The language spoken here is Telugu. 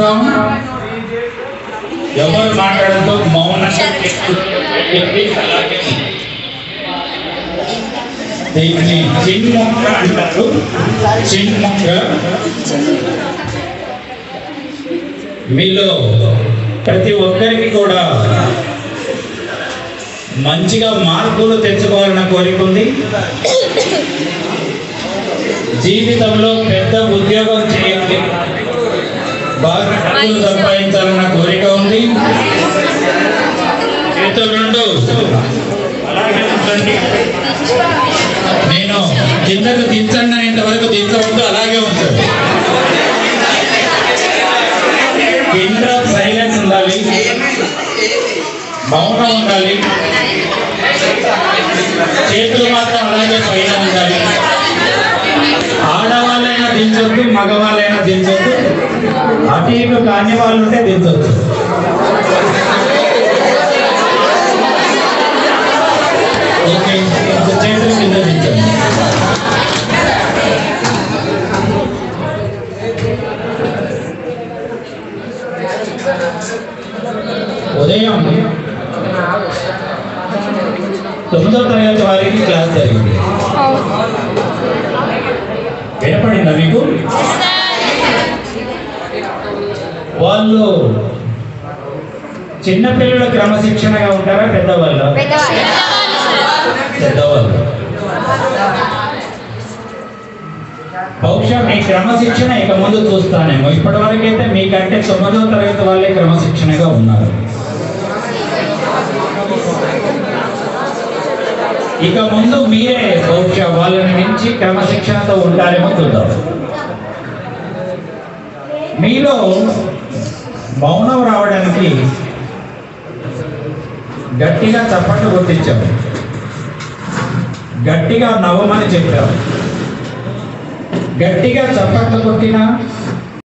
కూర్చుందాం. ఎవరు మాట్లాడుతూ మౌనంగా దీన్ని చిన్ముఖ అంటారు. చిన్ముఖ. మీలో ప్రతి ఒక్కరికి కూడా మంచిగా మార్పులు తెచ్చుకోవాలన్న కోరిక ఉంది. జీవితంలో పెద్ద ఉద్యోగం చేయాలి, బాగా డబ్బులు సంపాదించాలన్న కోరిక ఉంది. చేతులు రెండు అలాగే ఉంచండి. నేను కిందకు దించండి అనేంత వరకు దించవద్దు, అలాగే ఉంటుంది. కింద సైలెన్స్ ఉండాలి, మౌనం ఉండాలి, చేతులు మాత్రం అలాగే పైన ఉండాలి. ఆడవాళ్ళైనా దించొద్దు, మగవాళ్ళైనా దించొద్దు, అటు ఇటు కాని వాళ్ళు ఉంటే దించొద్దు. ఓకే, చేతులు కింద దించండి. ఉదయం 9వ తరగతి వారికి క్లాస్ జరిగింది. వినపడిందా మీకు? వాళ్ళు చిన్నపిల్లలు క్రమశిక్షణగా ఉంటారా, పెద్దవాళ్ళు? పెద్దవాళ్ళు. బహుశా మీ క్రమశిక్షణ ఇక ముందు చూస్తానేమో. ఇప్పటి వరకైతే మీకంటే 9వ తరగతి వాళ్ళే క్రమశిక్షణగా ఉన్నారు. ఇక ముందు మీరే బహుశా వాళ్ళని మించి క్రమశిక్షణతో ఉంటారేమో చూద్దాం. మీలో మౌనం రావడానికి గట్టిగా చప్పట్లు కొట్టించాము, గట్టిగా నవ్వమని చెప్పాము. గట్టిగా చప్పట్లు కొట్టినా